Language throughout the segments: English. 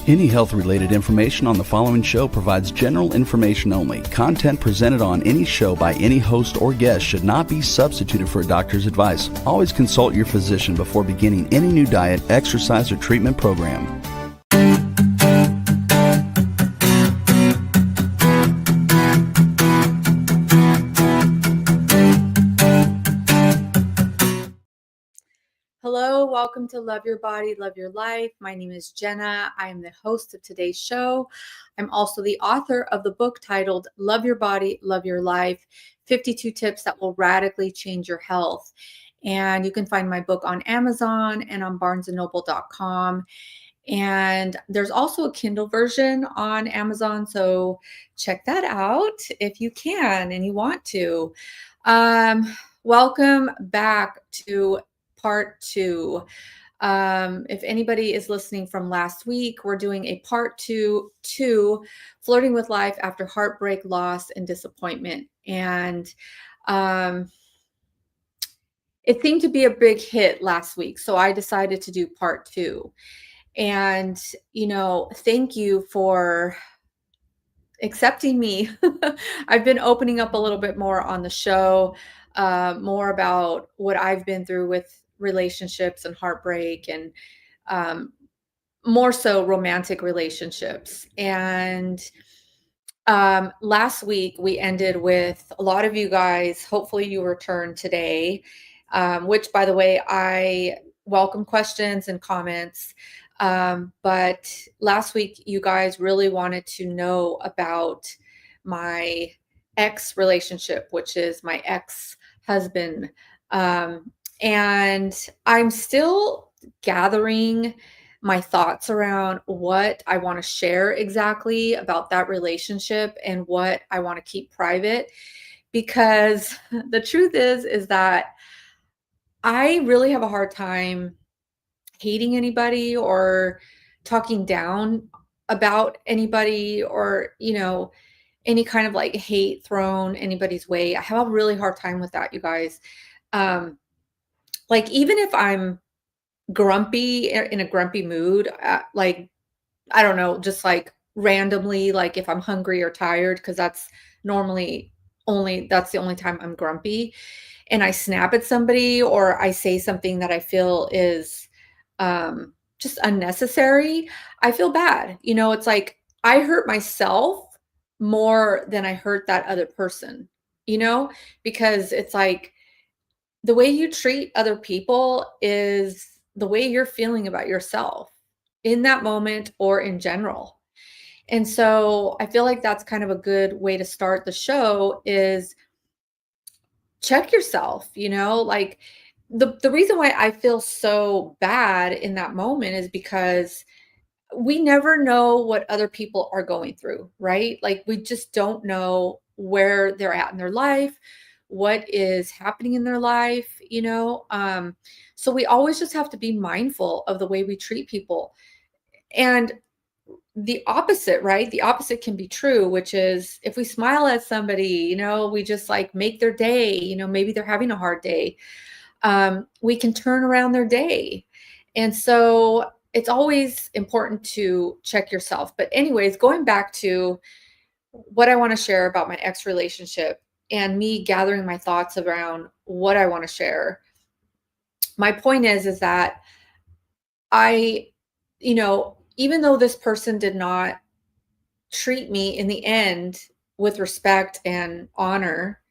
Any health-related information on the following show provides general information only. Content presented on any show by any host or guest should not be substituted for a doctor's advice. Always consult your physician before beginning any new diet, exercise, or treatment program. Hello, welcome to Love Your Body, Love Your Life. My name is Jenna. I am the host of today's show. I'm also the author of the book titled Love Your Body, Love Your Life, 52 Tips That Will Radically Change Your Health. And you can find my book on Amazon and on barnesandnoble.com. And there's also a Kindle version on Amazon, so check that out if you can and you want to. Welcome back to part 2. If anybody is listening from last week, we're doing a part 2 to Flirting with Life After Heartbreak, Loss, and Disappointment. And it seemed to be a big hit last week, so I decided to do part 2. And, thank you for accepting me. I've been opening up a little bit more on the show, more about what I've been through with relationships and heartbreak, and more so romantic relationships. And last week we ended with a lot of you guys, hopefully you returned today, which, by the way, I welcome questions and comments. But last week you guys really wanted to know about my ex relationship, which is my ex-husband. And I'm still gathering my thoughts around what I want to share exactly about that relationship and what I want to keep private, because the truth is that I really have a hard time hating anybody or talking down about anybody, or, any kind of like hate thrown anybody's way. I have a really hard time with that, you guys. Like, even if I'm grumpy, in a grumpy mood, like, I don't know, just like randomly, like if I'm hungry or tired, because that's normally that's the only time I'm grumpy, and I snap at somebody or I say something that I feel is just unnecessary, I feel bad. It's like I hurt myself more than I hurt that other person, because it's like, the way you treat other people is the way you're feeling about yourself in that moment or in general. And so I feel like that's kind of a good way to start the show, is check yourself, like the reason why I feel so bad in that moment is because we never know what other people are going through, right? Like, we just don't know where they're at in their life, what is happening in their life, so we always just have to be mindful of the way we treat people. And the opposite, right? The opposite can be true, which is if we smile at somebody, we just like make their day, maybe they're having a hard day. We can turn around their day. And so it's always important to check yourself. But anyways, going back to what I want to share about my ex relationship and me gathering my thoughts around what I want to share. My point is that I, even though this person did not treat me in the end with respect and honor,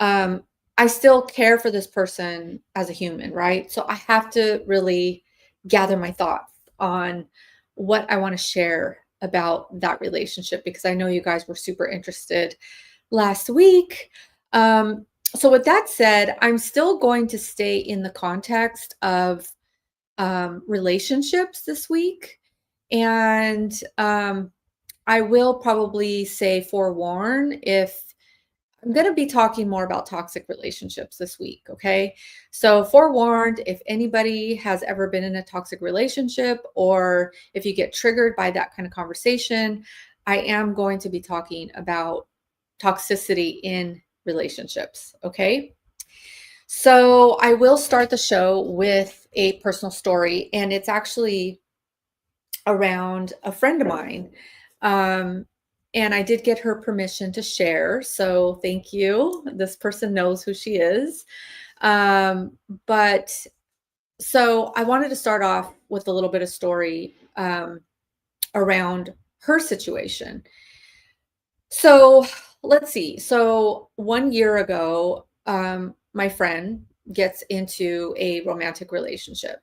I still care for this person as a human, right? So I have to really gather my thoughts on what I want to share about that relationship, because I know you guys were super interested last week. So with that said, I'm still going to stay in the context of relationships this week. And I will probably say forewarn if I'm going to be talking more about toxic relationships this week. Okay. So forewarned, if anybody has ever been in a toxic relationship, or if you get triggered by that kind of conversation, I am going to be talking about toxicity in relationships. Okay. So I will start the show with a personal story, and it's actually around a friend of mine. Um, and I did get her permission to share. So thank you. This person knows who she is. Um, but so I wanted to start off with a little bit of story around her situation. So let's see. So 1 year ago, my friend gets into a romantic relationship.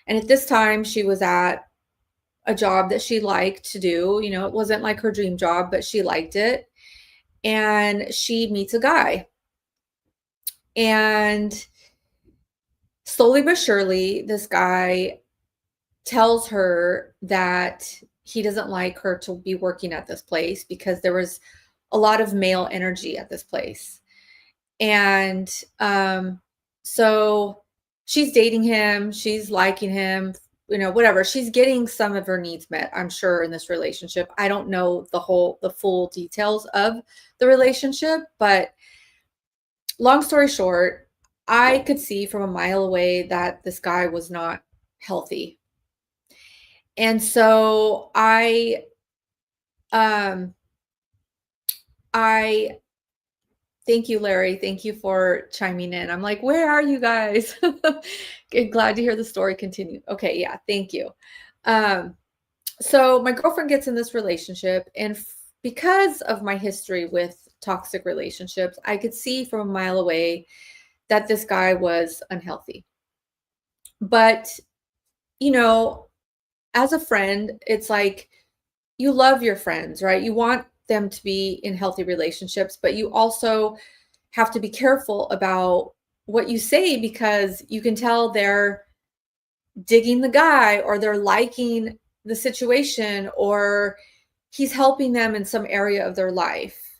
And at this time, she was at a job that she liked to do. You know, it wasn't like her dream job, but she liked it. And she meets a guy. And slowly but surely, this guy tells her that he doesn't like her to be working at this place because there was a lot of male energy at this place. And so she's dating him, she's liking him, you know, whatever. She's getting some of her needs met, I'm sure, in this relationship. I don't know the full details of the relationship, but long story short, I could see from a mile away that this guy was not healthy. And so um I thank you, Larry. Thank you for chiming in. I'm like, where are you guys? Glad to hear the story continue. Okay, yeah, thank you. Um, so my girlfriend gets in this relationship, and because of my history with toxic relationships, I could see from a mile away that this guy was unhealthy. But, you know, as a friend, it's like you love your friends, right? You want them to be in healthy relationships, but you also have to be careful about what you say because you can tell they're digging the guy or they're liking the situation or he's helping them in some area of their life.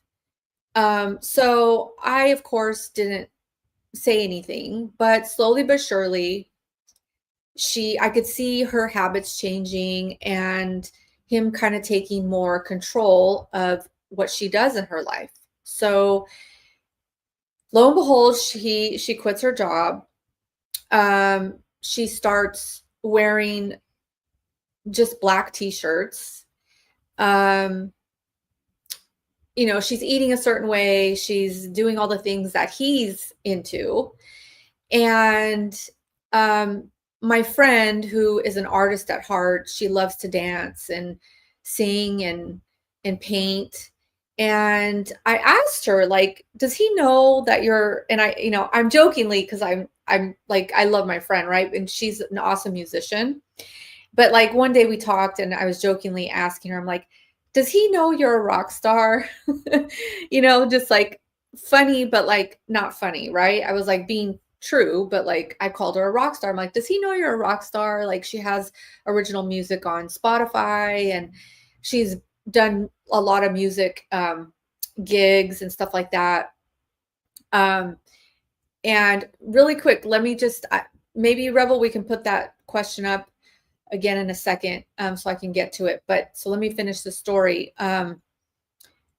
So I, of course, didn't say anything, but slowly but surely, I could see her habits changing and him kind of taking more control of what she does in her life. So lo and behold, she quits her job. She starts wearing just black t-shirts. Um, you know, she's eating a certain way, she's doing all the things that he's into. And my friend, who is an artist at heart, she loves to dance and sing and paint. And I asked her, like, does he know that you're, and I, you know, I'm jokingly, because I'm like, I love my friend, right? And she's an awesome musician. But like one day we talked and I was jokingly asking her, I'm like, does he know you're a rock star? You know, just like funny, but like not funny, right? I was like being true, but like I called her a rock star. I'm like, does he know you're a rock star? Like she has original music on Spotify and she's done a lot of music gigs and stuff like that. Um, and really quick, let me just maybe Rebel, we can put that question up again in a second so I can get to it. But so let me finish the story.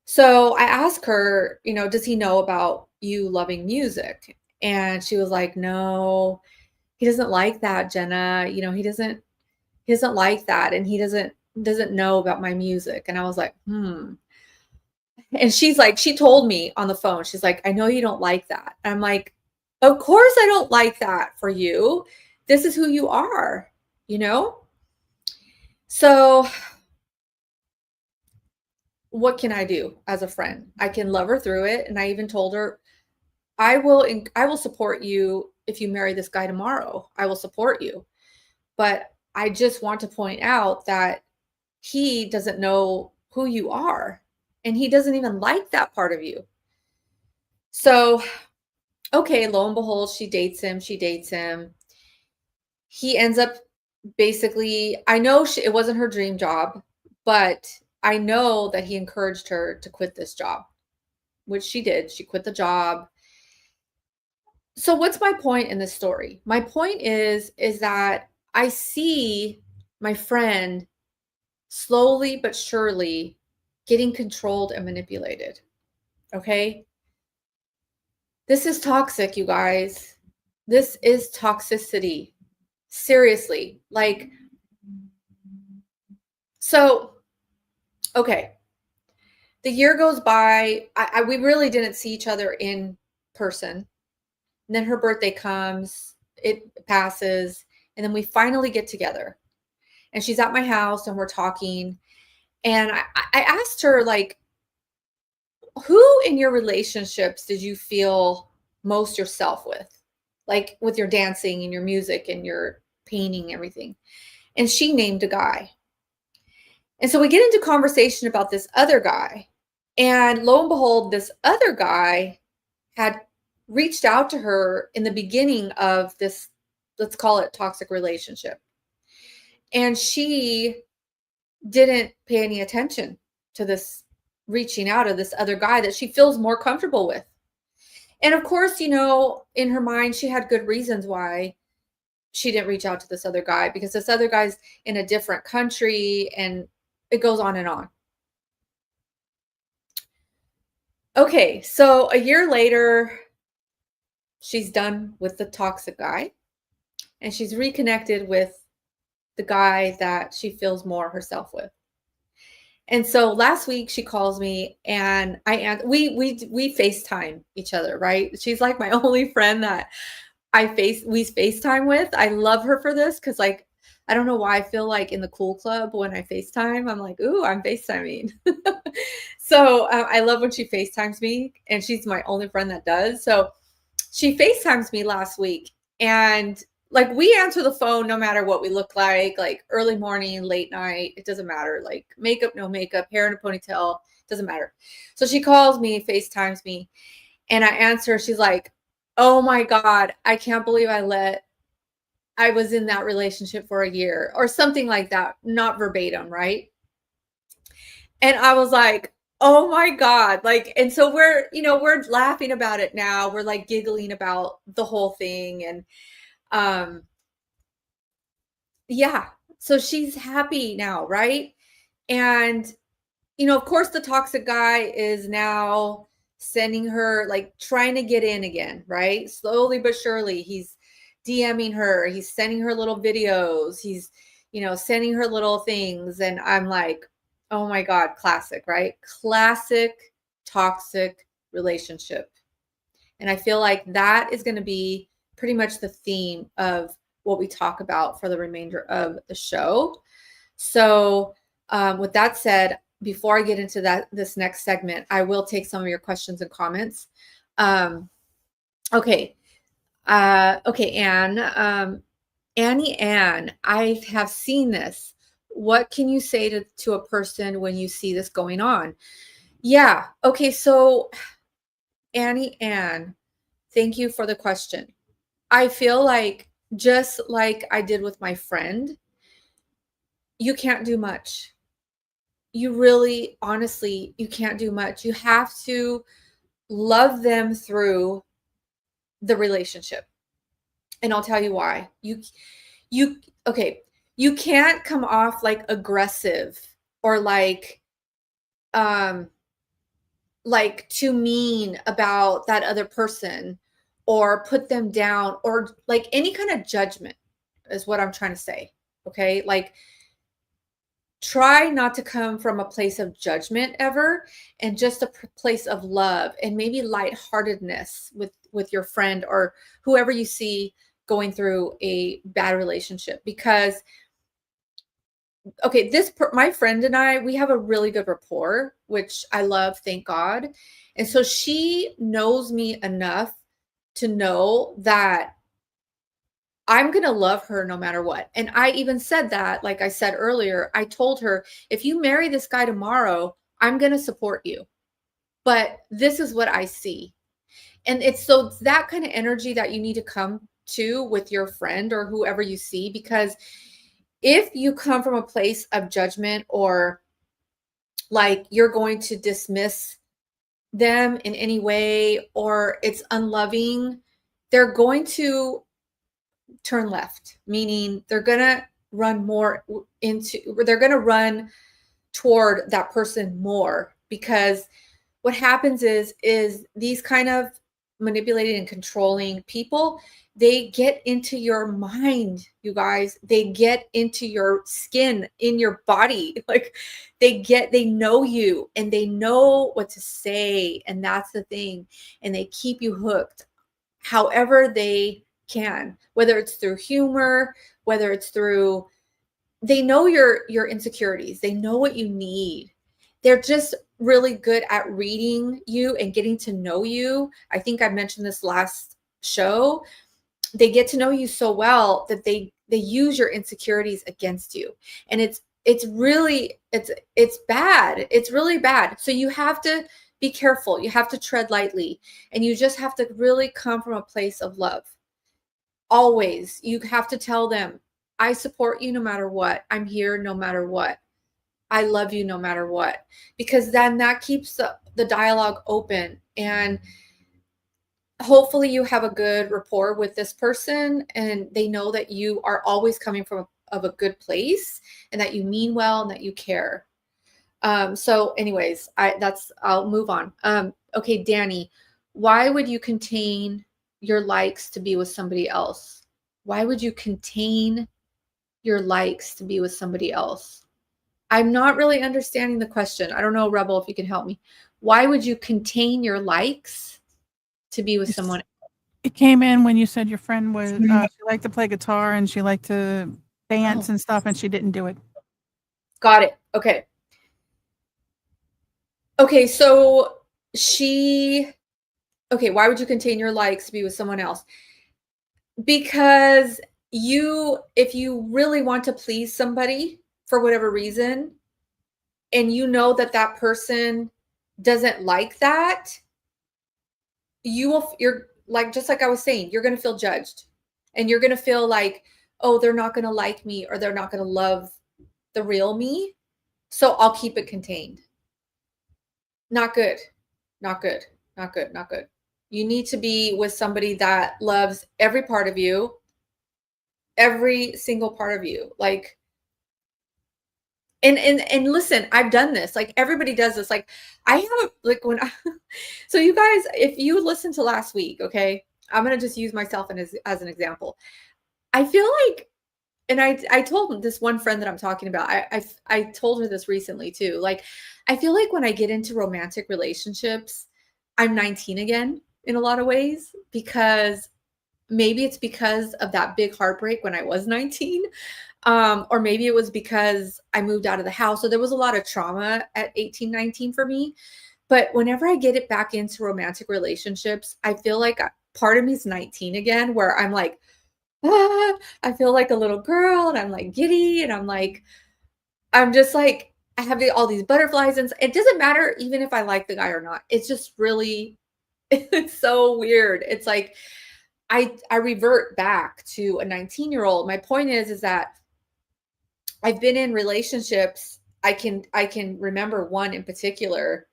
So I asked her, you know, does he know about you loving music? And she was like, no, he doesn't like that, Jenna. You know, he doesn't like that. And he doesn't know about my music. And I was like, And she's like, she told me on the phone, she's like, I know you don't like that. And I'm like, of course I don't like that for you. This is who you are, you know? So what can I do as a friend? I can love her through it. And I even told her, I will support you if you marry this guy tomorrow. I will support you. But I just want to point out that he doesn't know who you are and he doesn't even like that part of you. So, okay, lo and behold, she dates him. He ends up basically, I know it wasn't her dream job, but I know that he encouraged her to quit this job, which she did. She quit the job. So what's my point in this story? My point is that I see my friend slowly but surely getting controlled and manipulated. Okay? This is toxic, you guys. This is toxicity. Seriously. Like So, okay. The year goes by. We really didn't see each other in person. And then her birthday comes, it passes, and then we finally get together. And she's at my house and we're talking. And I asked her, like, who in your relationships did you feel most yourself with? Like with your dancing and your music and your painting, everything. And she named a guy. And so we get into conversation about this other guy. And lo and behold, this other guy had reached out to her in the beginning of this, let's call it toxic relationship. And she didn't pay any attention to this reaching out of this other guy that she feels more comfortable with. And of course, in her mind, she had good reasons why she didn't reach out to this other guy, because this other guy's in a different country, and it goes on and on. Okay, so a year later, she's done with the toxic guy and she's reconnected with the guy that she feels more herself with. And so last week she calls me and we FaceTime each other, right? She's like my only friend that we FaceTime with. I love her for this because, like, I don't know why I feel like in the cool club when I FaceTime, I'm like, ooh, I'm FaceTiming. So I love when she FaceTimes me, and she's my only friend that does. So she FaceTimes me last week, and like we answer the phone no matter what we look like early morning, late night, it doesn't matter. Like makeup, no makeup, hair in a ponytail, doesn't matter. So she calls me, FaceTimes me, and I answer. She's like, oh my God, I can't believe I was in that relationship for a year or something like that. Not verbatim, right? And I was like, oh my God. Like, and so we're laughing about it now. We're like giggling about the whole thing. And yeah, so she's happy now, right? And of course the toxic guy is now sending her, like, trying to get in again, right? Slowly but surely he's DMing her, he's sending her little videos, he's sending her little things, and I'm like, oh my God, classic, right? Classic toxic relationship. And I feel like that is going to be pretty much the theme of what we talk about for the remainder of the show. So with that said, before I get into this next segment, I will take some of your questions and comments. Okay. Okay, Anne. Annie Ann, I have seen this. What can you say to a person when you see this going on? Yeah. Okay. So Annie Ann, thank you for the question. I feel like, just like I did with my friend, you can't do much. You really, honestly, you can't do much. You have to love them through the relationship. And I'll tell you why. Okay, you can't come off like aggressive or like too mean about that other person or put them down or like any kind of judgment is what I'm trying to say. Okay? Like, try not to come from a place of judgment ever, and just a place of love and maybe lightheartedness with your friend or whoever you see going through a bad relationship. Because okay, my friend and I, we have a really good rapport, which I love, thank God. And so she knows me enough to know that I'm going to love her no matter what. And I even said that, like I said earlier, I told her, if you marry this guy tomorrow, I'm going to support you. But this is what I see. And it's that kind of energy that you need to come to with your friend or whoever you see, because if you come from a place of judgment or like you're going to dismiss them in any way or it's unloving, they're going to turn left, meaning they're going to run toward that person more. Because what happens is these kind of manipulating and controlling people, they get into your mind, you guys. They get into your skin, in your body. Like they know you and they know what to say. And that's the thing. And they keep you hooked however they can, whether it's through humor, whether it's through, they know your insecurities. They know what you need. They're just really good at reading you and getting to know you. I think I mentioned this last show. They get to know you so well that they use your insecurities against you. And it's really it's bad. It's really bad. So you have to be careful. You have to tread lightly, and you just have to really come from a place of love. Always. You have to tell them, I support you no matter what. I'm here no matter what. I love you no matter what, because then that keeps the dialogue open, and hopefully you have a good rapport with this person and they know that you are always coming from of a good place and that you mean well and that you care. So anyways, I'll move on. Okay, Danny, why would you contain your likes to be with somebody else? Why would you contain your likes to be with somebody else? I'm not really understanding the question. I don't know, Rebel, if you can help me. Why would you contain your likes to be with someone? It came in when you said your friend was she liked to play guitar and she liked to dance and stuff, and she didn't do it. Got it. Okay. Okay, so why would you contain your likes to be with someone else? Because if you really want to please somebody for whatever reason, and you know that that person doesn't like that, you're like, just like I was saying, you're going to feel judged, and you're going to feel like, oh, they're not going to like me, or they're not going to love the real me. So I'll keep it contained. Not good. Not good. Not good. Not good. You need to be with somebody that loves every part of you, every single part of you. Like, and listen, I've done this. Like, everybody does this. Like, I have, like, so you guys, if you listened to last week, okay, I'm going to just use myself as an example. I feel like, and I told this one friend that I'm talking about, I told her this recently too. Like, I feel like when I get into romantic relationships, I'm 19 again in a lot of ways, because maybe it's because of that big heartbreak when I was 19. Or maybe it was because I moved out of the house. So there was a lot of trauma at 18, 19 for me. But whenever I get it back into romantic relationships, I feel like part of me is 19 again, where I'm like, I feel like a little girl, and I'm like giddy, and I'm just like, I have all these butterflies, and it doesn't matter even if I like the guy or not. It's just really, it's so weird. It's like, I revert back to a 19-year-old. My point is that I've been in relationships. I can remember one in particular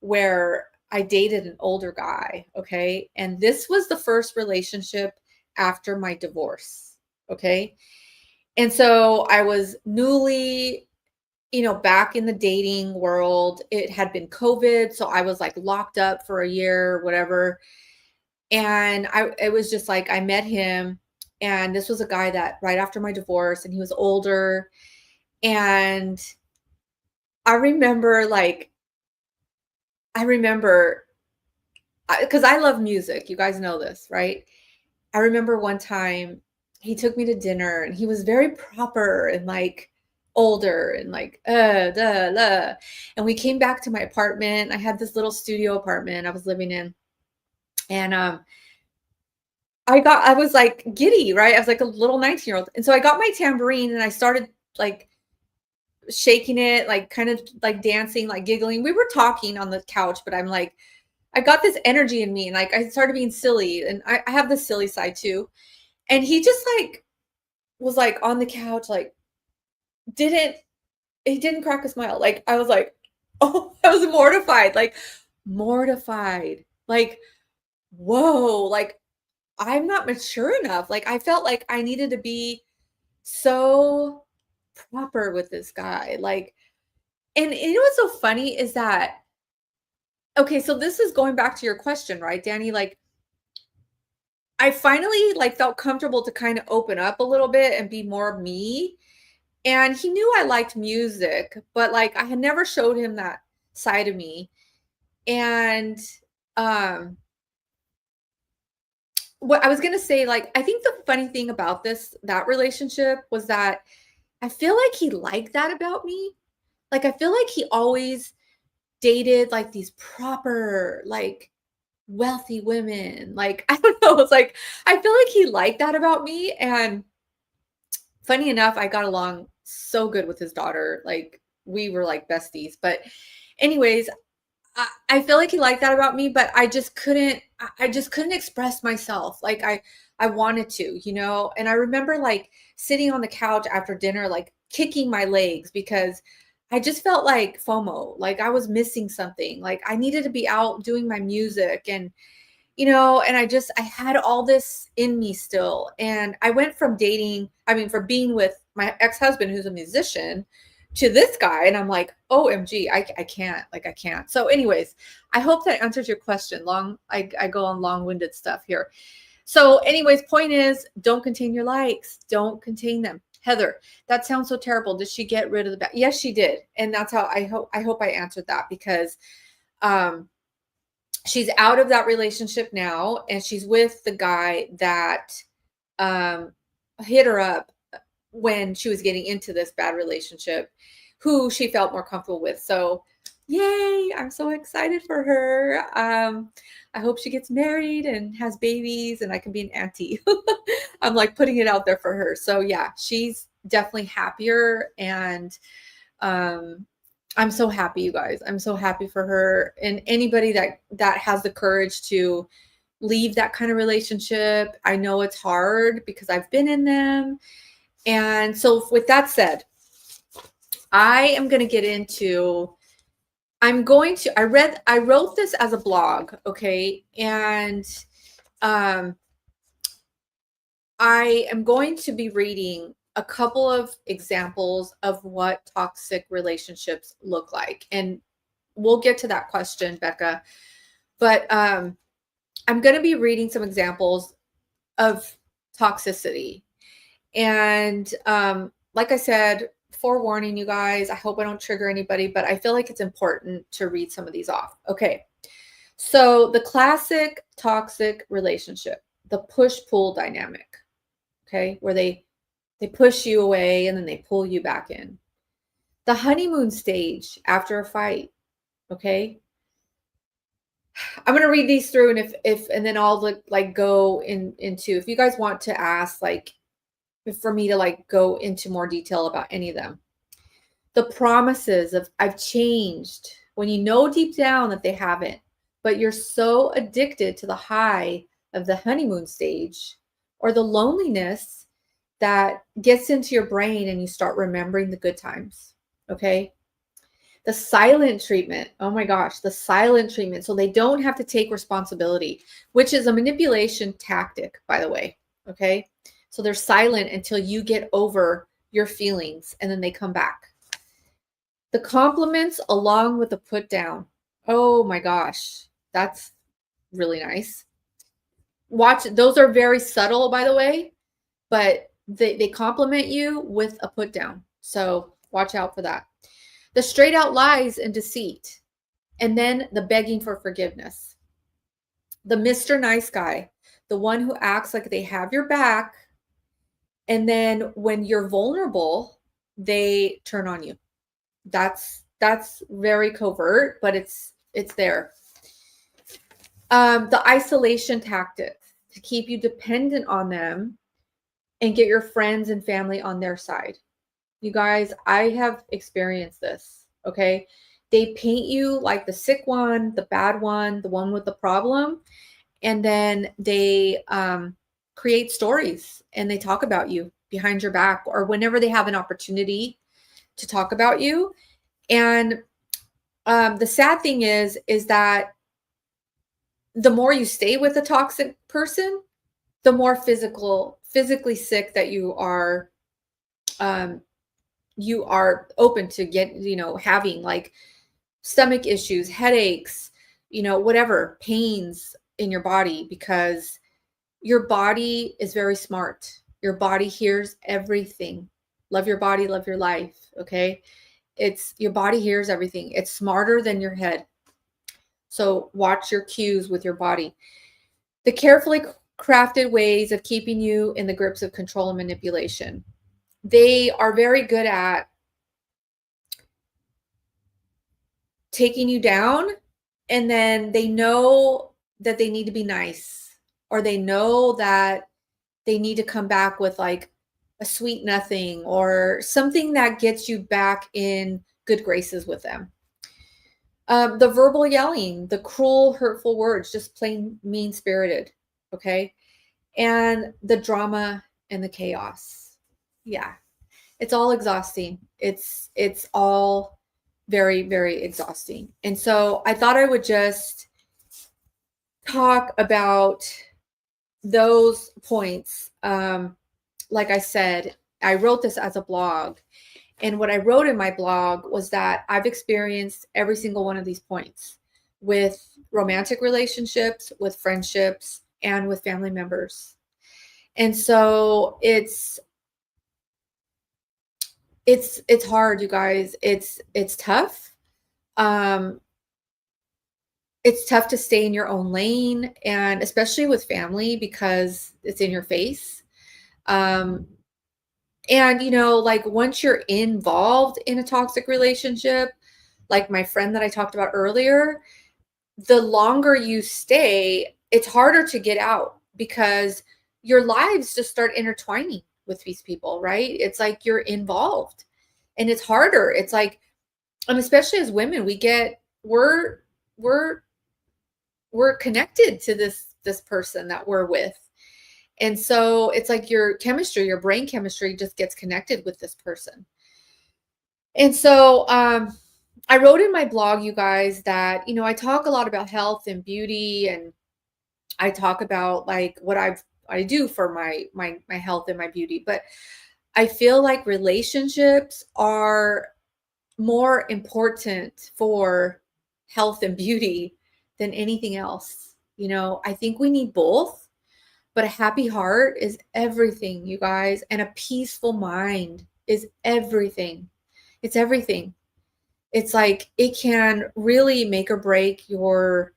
where I dated an older guy. Okay. And this was the first relationship after my divorce. Okay. And so I was newly, back in the dating world. It had been COVID. So I was like locked up for a year, whatever. And it was just like, I met him, and this was a guy that right after my divorce, and he was older. And I remember because I love music. You guys know this, right? I remember one time he took me to dinner, and he was very proper and like older and like, and we came back to my apartment. I had this little studio apartment I was living in. And I was like giddy, right? I was like a little 19-year-old. And so I got my tambourine, and I started like shaking it, like kind of like dancing, like giggling. We were talking on the couch, but I'm like, I got this energy in me, and like I started being silly, and I have this silly side too. And he just like was like on the couch, like he didn't crack a smile. Like, I was like, oh, I was mortified. Like, whoa, like I'm not mature enough. Like, I felt like I needed to be so proper with this guy. Like, and you know what's so funny is that, okay, so this is going back to your question, right, Danny? Like, I finally like felt comfortable to kind of open up a little bit and be more of me. And he knew I liked music, but like I had never showed him that side of me. And um what I was going to say, like, I think the funny thing about that relationship was that I feel like he liked that about me. Like, I feel like he always dated like these proper, like wealthy women. Like, I don't know. It's like, I feel like he liked that about me. And funny enough, I got along so good with his daughter. Like, we were like besties. But, anyways, I feel like he liked that about me, but I just couldn't express myself like I wanted to, you know? And I remember like sitting on the couch after dinner, like kicking my legs because I just felt like FOMO, like I was missing something. Like I needed to be out doing my music and, you know, and I had all this in me still. And I went from from being with my ex-husband who's a musician to this guy. And I'm like, OMG, I can't, like, I can't. So anyways, I hope that answers your question. I go on long-winded stuff here. So anyways, point is, don't contain your likes. Don't contain them. Heather, that sounds so terrible. Did she get rid of the back? Yes, she did. And that's how I hope I answered that because, she's out of that relationship now and she's with the guy that, hit her up when she was getting into this bad relationship, who she felt more comfortable with. So yay, I'm so excited for her. I hope she gets married and has babies and I can be an auntie. I'm like putting it out there for her. So yeah, she's definitely happier. And I'm so happy, you guys. I'm so happy for her and anybody that has the courage to leave that kind of relationship. I know it's hard because I've been in them. And so with that said, I am going to get into, I wrote this as a blog. Okay. And, I am going to be reading a couple of examples of what toxic relationships look like. And we'll get to that question, Becca, but, I'm going to be reading some examples of toxicity. And like I said, forewarning you guys, I hope I don't trigger anybody, but I feel like it's important to read some of these off. Okay. So the classic toxic relationship, the push-pull dynamic, okay, where they push you away and then they pull you back in. The honeymoon stage after a fight, okay? I'm going to read these through and and then I'll like go into, if you guys want to ask, like, for me to like go into more detail about any of them. The promises of I've changed when you know deep down that they haven't, but you're so addicted to the high of the honeymoon stage or the loneliness that gets into your brain and you start remembering the good times. Okay. The silent treatment. Oh my gosh, the silent treatment. So they don't have to take responsibility, which is a manipulation tactic, by the way. Okay. So they're silent until you get over your feelings and then they come back. The compliments along with the put down. Oh my gosh, that's really nice. Watch, those are very subtle, by the way, but they compliment you with a put down. So watch out for that. The straight out lies and deceit. And then the begging for forgiveness. The Mr. Nice Guy, the one who acts like they have your back. And then when you're vulnerable, they turn on you. That's very covert, but it's there. The isolation tactic to keep you dependent on them and get your friends and family on their side. You guys, I have experienced this, okay? They paint you like the sick one, the bad one, the one with the problem, and then they create stories and they talk about you behind your back or whenever they have an opportunity to talk about you. And the sad thing is that the more you stay with a toxic person, the more physically sick that you are open to having like stomach issues, headaches, whatever, pains in your body, because your body is very smart. Your body hears everything. Love your body, love your life. Okay. Your body hears everything. It's smarter than your head. So watch your cues with your body. The carefully crafted ways of keeping you in the grips of control and manipulation. They are very good at taking you down, and then they know that they need to be nice, or they know that they need to come back with like a sweet nothing or something that gets you back in good graces with them. The verbal yelling, the cruel, hurtful words, just plain mean spirited. Okay. And the drama and the chaos. Yeah. It's all exhausting. It's all very, very exhausting. And so I thought I would just talk about those points. Like I said, I wrote this as a blog. And what I wrote in my blog was that I've experienced every single one of these points with romantic relationships, with friendships, and with family members. And so it's hard, you guys. It's tough. It's tough to stay in your own lane, and especially with family because it's in your face. And, like once you're involved in a toxic relationship, like my friend that I talked about earlier, the longer you stay, it's harder to get out because your lives just start intertwining with these people, right? It's like you're involved and it's harder. It's like, and especially as women, we're connected to this person that we're with. And so it's like your brain chemistry just gets connected with this person. And so I wrote in my blog, you guys, that, I talk a lot about health and beauty, and I talk about like what I do for my health and my beauty. But I feel like relationships are more important for health and beauty than anything else. I think we need both. But a happy heart is everything, you guys. And a peaceful mind is everything. It's everything. It's like it can really make or break your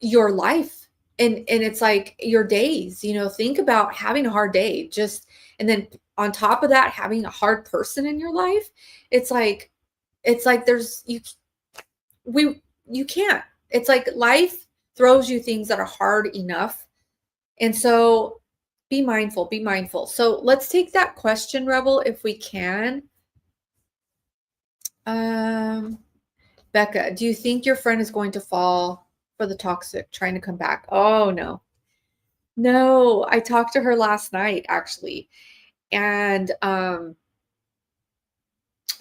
life. And it's like your days, think about having a hard day and then on top of that, having a hard person in your life. It's like you can't. It's like life throws you things that are hard enough. And so be mindful, be mindful. So let's take that question, Rebel, if we can. Becca, do you think your friend is going to fall for the toxic trying to come back? Oh, no. No, I talked to her last night, actually. And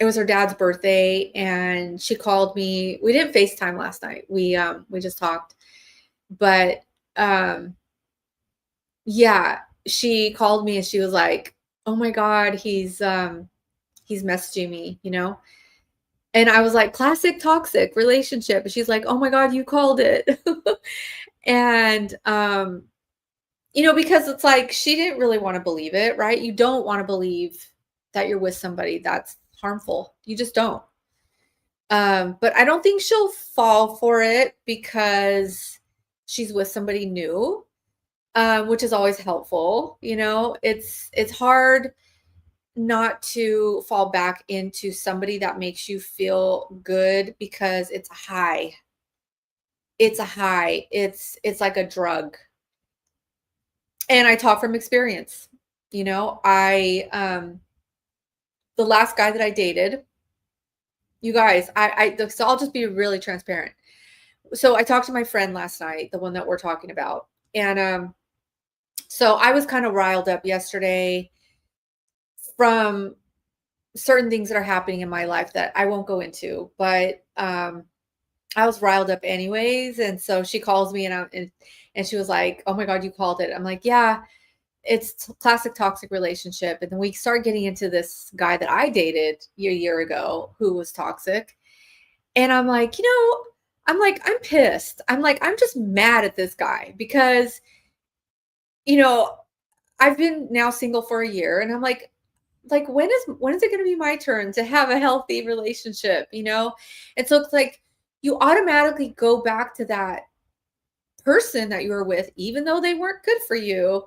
it was her dad's birthday and she called me. We didn't FaceTime last night. We just talked. But yeah, she called me and she was like, "Oh my God, he's messaging me, And I was like, classic toxic relationship. And she's like, "Oh my God, you called it." And because it's like she didn't really want to believe it, right? You don't want to believe that you're with somebody that's harmful. You just don't. But I don't think she'll fall for it because she's with somebody new. Which is always helpful. It's hard not to fall back into somebody that makes you feel good because it's a high. It's a high. It's like a drug. And I talk from experience. The last guy that I dated, you guys, so I'll just be really transparent. So I talked to my friend last night, the one that we're talking about. And so I was kind of riled up yesterday from certain things that are happening in my life that I won't go into, but I was riled up anyways. And so she calls me and she was like, "Oh my God, you called it." I'm like, "Yeah, it's classic toxic relationship." And then we start getting into this guy that I dated a year ago who was toxic. And I'm like, I'm pissed. I'm just mad at this guy because you know, I've been now single for a year, and I'm like, when is it going to be my turn to have a healthy relationship, you know? And so it's like you automatically go back to that person that you were with, even though they weren't good for you.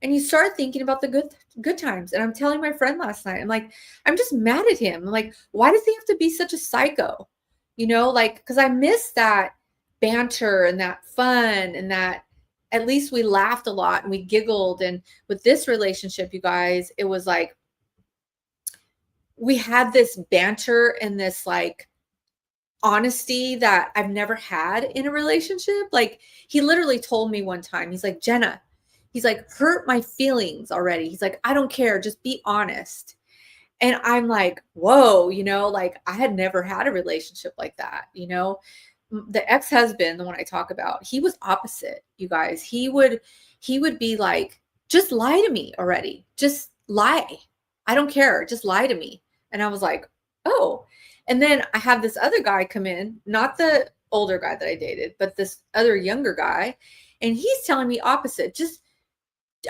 And you start thinking about the good times. And I'm telling my friend last night, I'm like, I'm just mad at him. I'm like, why does he have to be such a psycho? You know, like, because I miss that banter and that fun and that at least we laughed a lot and we giggled. And with this relationship, you guys, it was like we had this banter and this like honesty that I've never had in a relationship. Like he literally told me one time, he's like, Jenna, he's like, hurt my feelings already. He's like, I don't care. Just be honest. And I'm like, whoa, you know, like I had never had a relationship like that. You know, the ex-husband, the one I talk about, he was opposite, you guys. He would be like, just lie to me already. Just lie. I don't care. Just lie to me. And I was like, oh. And then I have this other guy come in, not the older guy that I dated, but this other younger guy. And he's telling me opposite. Just,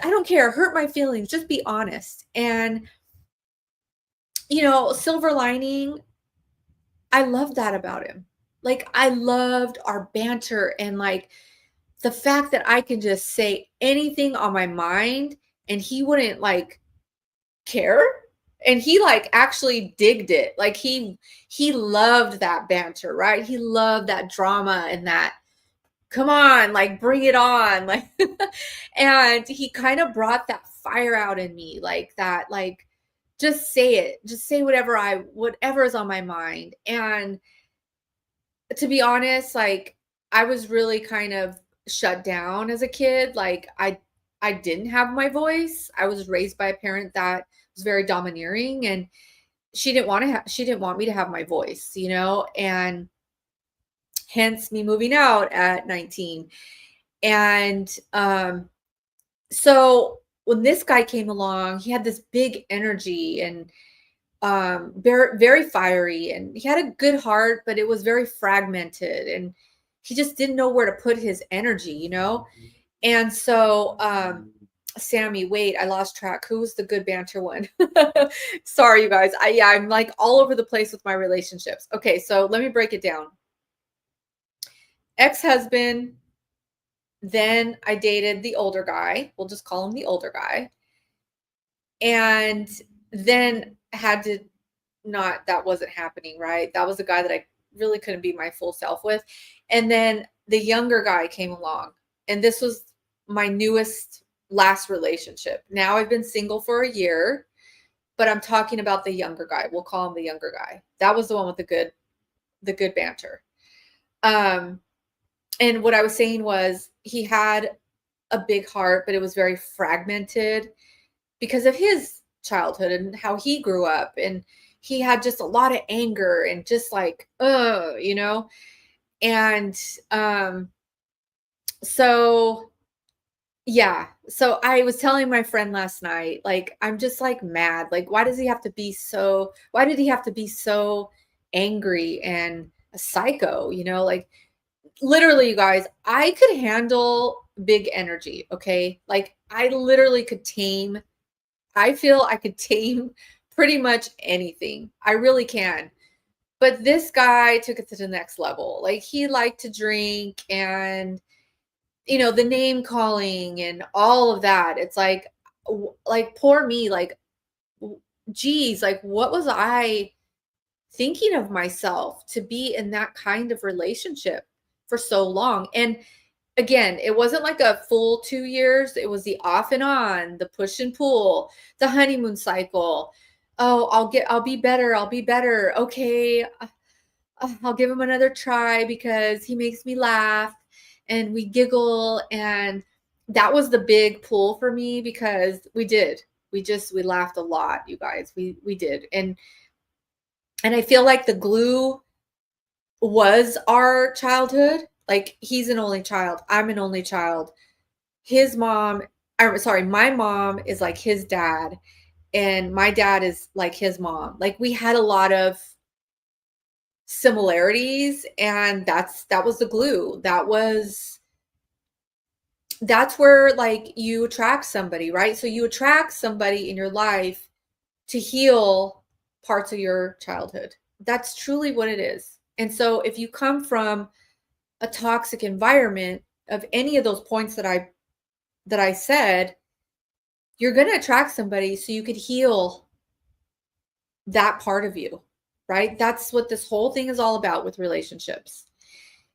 I don't care. Hurt my feelings. Just be honest. And, you know, silver lining, I love that about him. Like, I loved our banter and like the fact that I can just say anything on my mind and he wouldn't like care. And he like actually digged it. Like he loved that banter, right? He loved that drama and that, come on, like bring it on. Like, and he kind of brought that fire out in me, like that, like, just say it, just say whatever is on my mind. And to be honest, like I was really kind of shut down as a kid. Like I didn't have my voice. I was raised by a parent that was very domineering, and she didn't want me to have my voice, you know, and hence me moving out at 19. And so when this guy came along, he had this big energy and very, very fiery, and he had a good heart, but it was very fragmented, and he just didn't know where to put his energy, you know. And so Sammy, wait, I lost track. Who was the good banter one? Sorry, you guys. I'm like all over the place with my relationships. Okay, so let me break it down. Ex-husband, then I dated the older guy. We'll just call him the older guy. And then had to that wasn't happening, right? That was the guy that I really couldn't be my full self with. And then the younger guy came along, and this was my last relationship. Now I've been single for a year, but I'm talking about the younger guy. We'll call him the younger guy. That was the one with the good banter. And what I was saying was he had a big heart, but it was very fragmented because of his childhood and how he grew up. And he had just a lot of anger and just like, you know? And so yeah. So I was telling my friend last night, like, I'm just like mad. Like, why did he have to be so angry and a psycho? You know, like literally, you guys, I could handle big energy. Okay. Like I literally I feel I could tame pretty much anything. I really can. But this guy took it to the next level. Like he liked to drink and, you know, the name calling and all of that. It's like poor me, like, geez, like what was I thinking of myself to be in that kind of relationship for so long? And again, it wasn't like a full 2 years. It was the off and on, the push and pull, the honeymoon cycle. Oh, I'll be better. I'll be better. Okay. I'll give him another try because he makes me laugh and we giggle. And that was the big pull for me because we laughed a lot, you guys. We did. And I feel like the glue was our childhood. Like he's an only child. I'm an only child. My mom is like his dad, and my dad is like his mom. Like we had a lot of similarities, and that was the glue. That was that's where like you attract somebody, right? So you attract somebody in your life to heal parts of your childhood. That's truly what it is. And so if you come from a toxic environment of any of those points that I said, you're going to attract somebody so you could heal that part of you, right? That's what this whole thing is all about with relationships.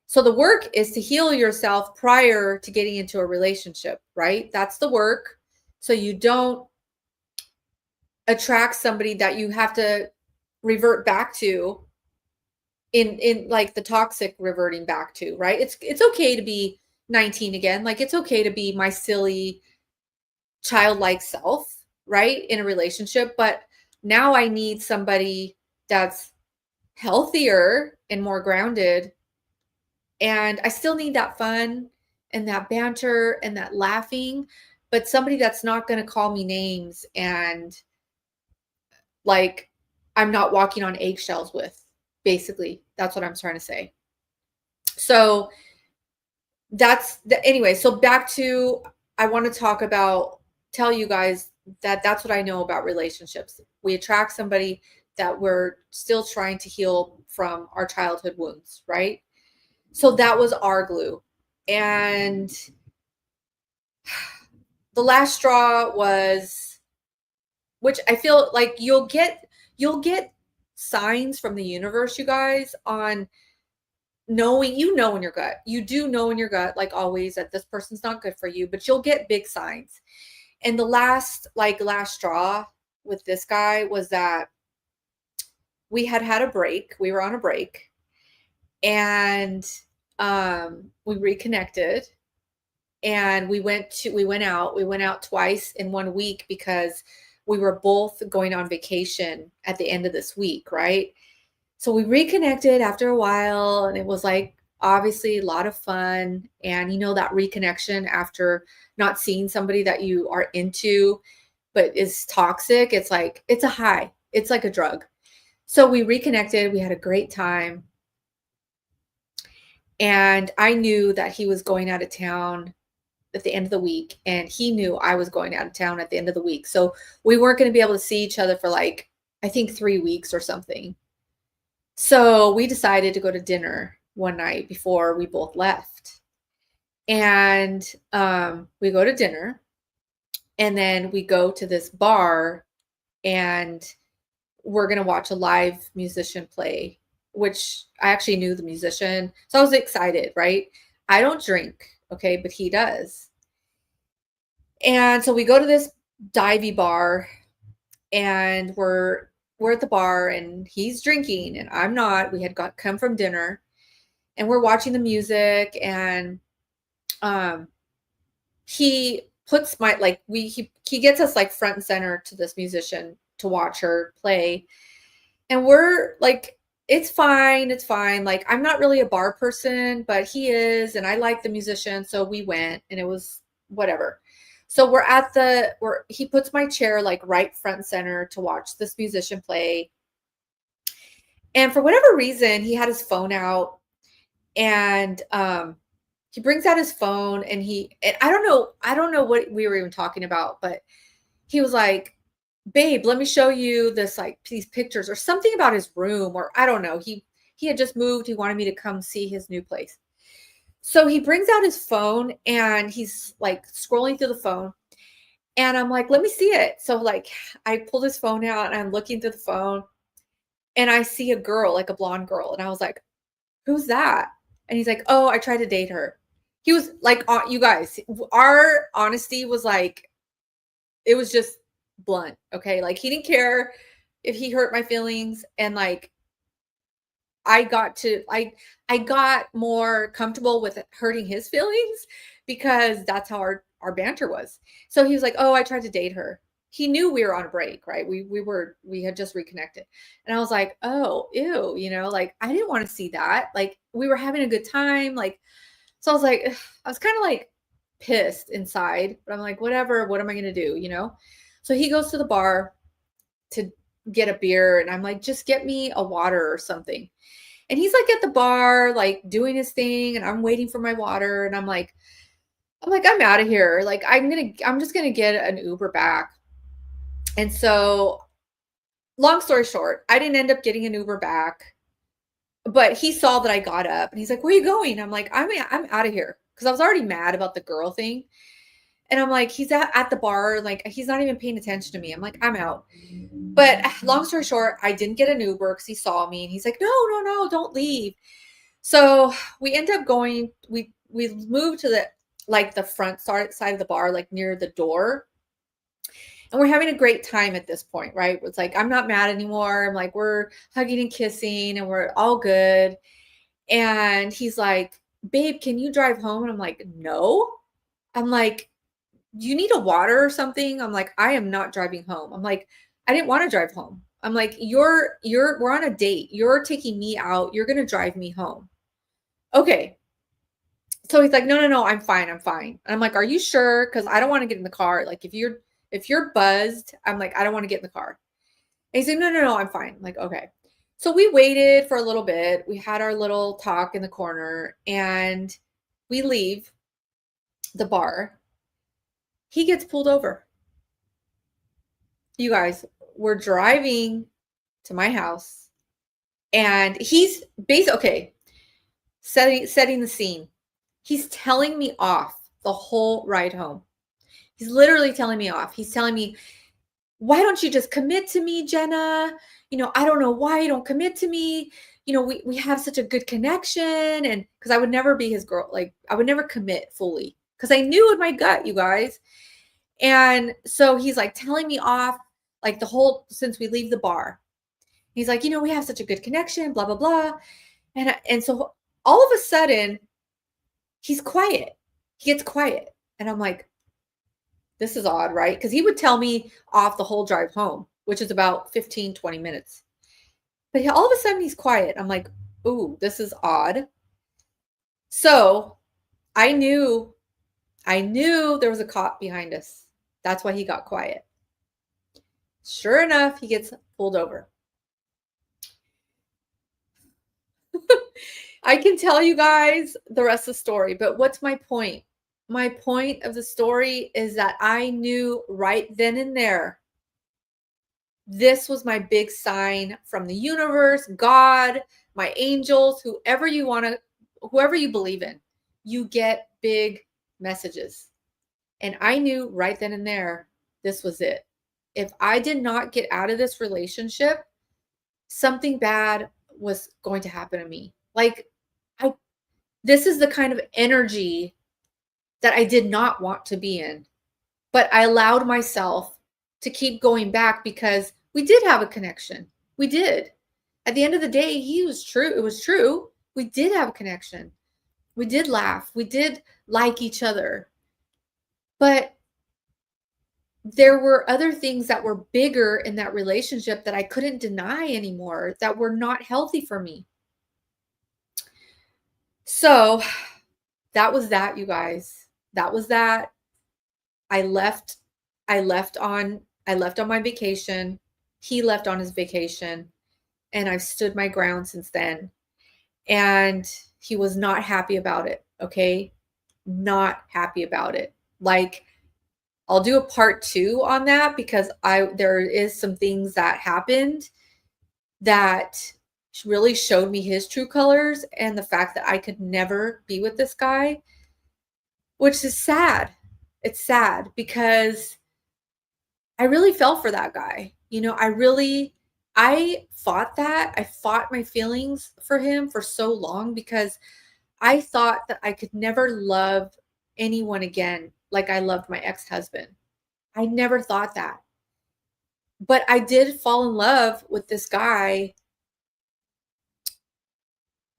So the work is to heal yourself prior to getting into a relationship, right? That's the work. So you don't attract somebody that you have to revert back to in like the toxic reverting back to, right? It's okay to be 19 again. Like it's okay to be my silly childlike self, right? In a relationship, but now I need somebody that's healthier and more grounded. And I still need that fun and that banter and that laughing, but somebody that's not going to call me names and like I'm not walking on eggshells with. Basically, that's what I'm trying to say. So anyway, so back to, I want to tell you guys that that's what I know about relationships. We attract somebody that we're still trying to heal from our childhood wounds, right? So that was our glue. And the last straw was, which I feel like you'll get signs from the universe, you guys, on knowing, in your gut. You do know in your gut, like always, that this person's not good for you, but you'll get big signs. And the last straw with this guy was that we had a break. We were on a break, and we reconnected, and we went out twice in 1 week because we were both going on vacation at the end of this week, right? So we reconnected after a while, and it was like obviously a lot of fun. And that reconnection after not seeing somebody that you are into but is toxic, it's a high. It's like a drug. So we reconnected, we had a great time. And I knew that he was going out of town at the end of the week, and he knew I was going out of town at the end of the week. So we weren't going to be able to see each other for like, I think 3 weeks or something. So we decided to go to dinner one night before we both left. And we go to dinner, and then we go to this bar, and we're going to watch a live musician play, which I actually knew the musician. So I was excited, right? I don't drink, okay, but he does. And so we go to this divey bar, and we're at the bar, and he's drinking and I'm not. We had come from dinner, and we're watching the music, and he puts he gets us like front and center to this musician to watch her play. And we're like, it's fine. Like, I'm not really a bar person, but he is, and I like the musician. So we went, and it was whatever. So he puts my chair like right front and center to watch this musician play. And for whatever reason, he had his phone out, and he brings out his phone, and I don't know what we were even talking about, but he was like, babe, let me show you these pictures, or something about his room, or I don't know. He had just moved. He wanted me to come see his new place. So he brings out his phone, and he's like scrolling through the phone, and I'm like, let me see it. So like I pulled his phone out, and I'm looking through the phone, and I see a girl, like a blonde girl. And I was like, who's that? And he's like, oh, I tried to date her. He was like, you guys, our honesty was like, it was just blunt. Okay. Like, he didn't care if he hurt my feelings. And like, I got more comfortable with hurting his feelings because that's how our banter was. So he was like, oh, I tried to date her. He knew we were on a break, right? We had just reconnected. And I was like, oh, ew, like, I didn't want to see that. Like, we were having a good time. Like, so I was like, I was kind of like pissed inside, but I'm like, whatever, what am I going to do? So he goes to the bar to get a beer, and I'm like, just get me a water or something. And he's like at the bar, like doing his thing, and I'm waiting for my water. And I'm like, I'm like, I'm out of here. Like, I'm just gonna get an Uber back. And so, long story short, I didn't end up getting an Uber back, but he saw that I got up and he's like, "Where are you going?" I'm like, I'm out of here. Because I was already mad about the girl thing. And I'm like, he's at the bar, like he's not even paying attention to me. I'm like, I'm out. But long story short, I didn't get an Uber because he saw me and he's like, no, no, no, don't leave. So we end up going, we moved to the front side of the bar, like near the door. And we're having a great time at this point, right? It's like, I'm not mad anymore. I'm like, we're hugging and kissing and we're all good. And he's like, babe, can you drive home? And I'm like, no. I'm like, you need a water or something? I'm like, I am not driving home. I'm like, I didn't want to drive home. I'm like, we're on a date. You're taking me out. You're going to drive me home. Okay. So he's like, no, no, no, I'm fine. I'm fine. And I'm like, are you sure? Cause I don't want to get in the car. Like if you're buzzed, I'm like, I don't want to get in the car. And he's like, no, no, no, I'm fine. I'm like, okay. So we waited for a little bit. We had our little talk in the corner and we leave the bar. He gets pulled over. You guys, we're driving to my house and he's basically, setting the scene. He's telling me off the whole ride home. He's literally telling me off. He's telling me, why don't you just commit to me, Jenna? I don't know why you don't commit to me. We have such a good connection. And because I would never be his girl, like I would never commit fully because I knew in my gut, you guys. And so he's like telling me off like since we leave the bar. He's like, we have such a good connection, blah, blah, blah. And so all of a sudden he's quiet. He gets quiet. And I'm like, this is odd, right? Because he would tell me off the whole drive home, which is about 15, 20 minutes. But all of a sudden he's quiet. I'm like, ooh, this is odd. So I knew there was a cop behind us. That's why he got quiet. Sure enough, he gets pulled over. I can tell you guys the rest of the story, but what's my point? My point of the story is that I knew right then and there, this was my big sign from the universe, God, my angels, whoever you believe in, you get big messages. And I knew right then and there, this was it. If I did not get out of this relationship, something bad was going to happen to me. Like this is the kind of energy that I did not want to be in, but I allowed myself to keep going back because we did have a connection. We did. At the end of the day, it was true. We did have a connection. We did laugh. We did like each other. But there were other things that were bigger in that relationship that I couldn't deny anymore, that were not healthy for me. So that was that, you guys. That was that. I left on my vacation. He left on his vacation. And I've stood my ground since then. And he was not happy about it. Okay. Not happy about it. Like, I'll do a part 2 on that because there is some things that happened that really showed me his true colors and the fact that I could never be with this guy, which is sad. It's sad because I really fell for that guy. I fought my feelings for him for so long because I thought that I could never love anyone again like I loved my ex-husband. I never thought that. But I did fall in love with this guy.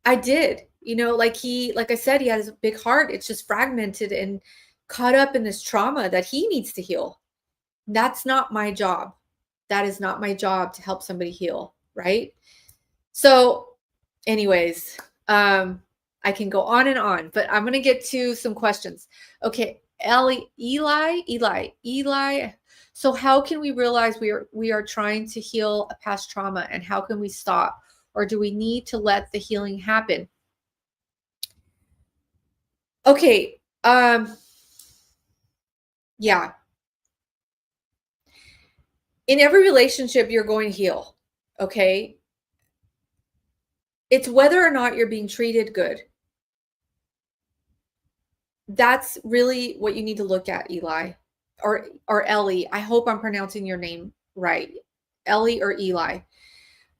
I did. Like I said, he has a big heart. It's just fragmented and caught up in this trauma that he needs to heal. That's not my job. That is not my job to help somebody heal, right? So anyways, I can go on and on, but I'm going to get to some questions. Okay. Eli. So how can we realize we are trying to heal a past trauma, and how can we stop? Or do we need to let the healing happen? Okay. Yeah. In every relationship, you're going to heal. Okay. It's whether or not you're being treated good. That's really what you need to look at, Eli, or Ellie. I hope I'm pronouncing your name right. Ellie or Eli.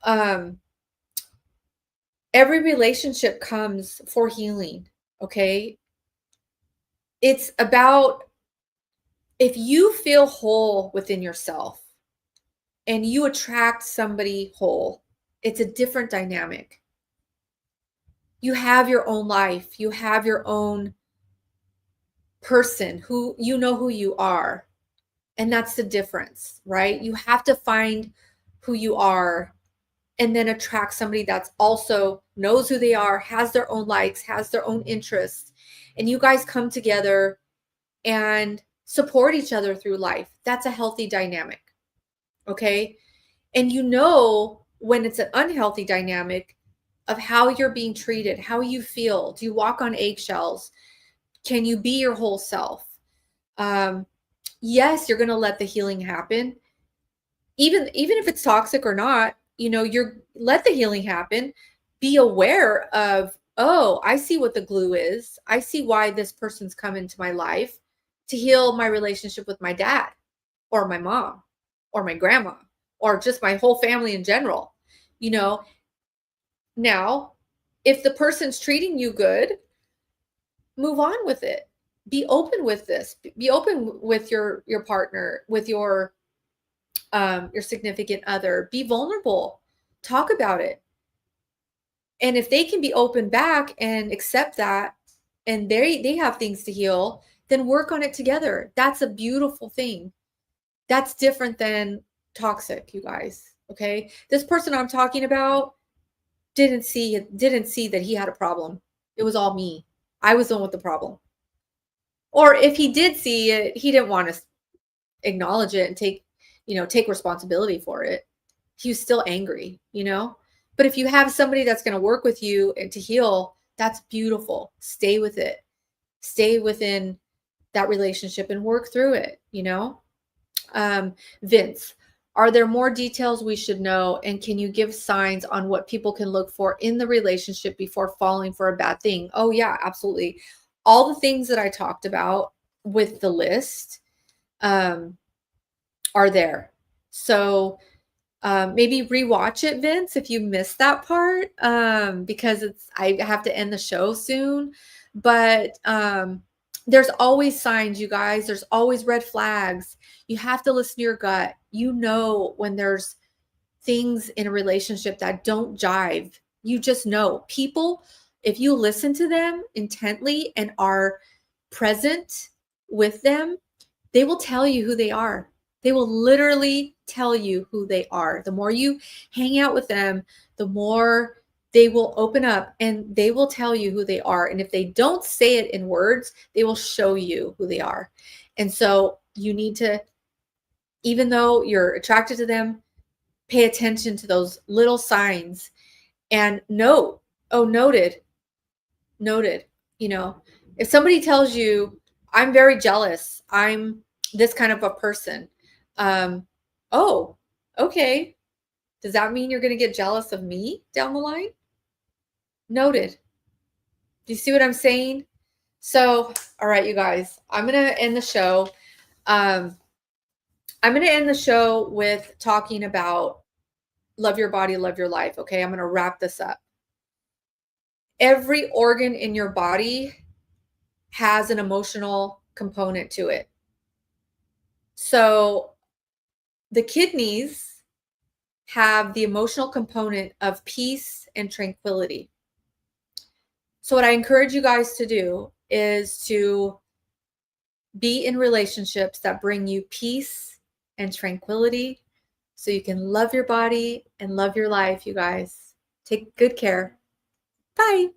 Um, every relationship comes for healing, okay? It's about if you feel whole within yourself and you attract somebody whole, it's a different dynamic. You have your own life, you have your own person who you know who you are. And that's the difference, right? You have to find who you are and then attract somebody that's also knows who they are, has their own likes, has their own interests. And you guys come together and support each other through life. That's a healthy dynamic. Okay. And you know when it's an unhealthy dynamic of how you're being treated, how you feel. Do you walk on eggshells? Can you be your whole self? Yes, you're going to let the healing happen. Even if it's toxic or not, you're let the healing happen. Be aware of, oh, I see what the glue is. I see why this person's come into my life to heal my relationship with my dad or my mom or my grandma or just my whole family in general. Now, if the person's treating you good, move on with it. Be open with this. Be open with your partner, with your significant other. Be vulnerable. Talk about it. And if they can be open back and accept that, and they have things to heal, then work on it together. That's a beautiful thing. That's different than toxic, you guys. Okay. This person I'm talking about didn't see that he had a problem. It was all me. I was the one with the problem. Or if he did see it, he didn't want to acknowledge it and take responsibility for it. He was still angry, But if you have somebody that's going to work with you and to heal, that's beautiful. Stay with it. Stay within that relationship and work through it, Vince, are there more details we should know? And can you give signs on what people can look for in the relationship before falling for a bad thing? Oh, yeah, absolutely. All the things that I talked about with the list are there. So maybe rewatch it, Vince, if you missed that part, because I have to end the show soon. But there's always signs, you guys. There's always red flags. You have to listen to your gut. When there's things in a relationship that don't jive. You just know. People, if you listen to them intently and are present with them, they will tell you who they are. They will literally tell you who they are. The more you hang out with them, the more they will open up and they will tell you who they are. And if they don't say it in words, they will show you who they are. And so you need to, even though you're attracted to them, pay attention to those little signs and note, oh, noted. If somebody tells you, I'm very jealous, I'm this kind of a person. Oh, okay. Does that mean you're going to get jealous of me down the line? Noted. Do you see what I'm saying? So, all right, you guys, I'm going to end the show. I'm going to end the show with talking about love your body, love your life. Okay. I'm going to wrap this up. Every organ in your body has an emotional component to it. So the kidneys have the emotional component of peace and tranquility. So what I encourage you guys to do is to be in relationships that bring you peace and tranquility so you can love your body and love your life, you guys. Take good care. Bye.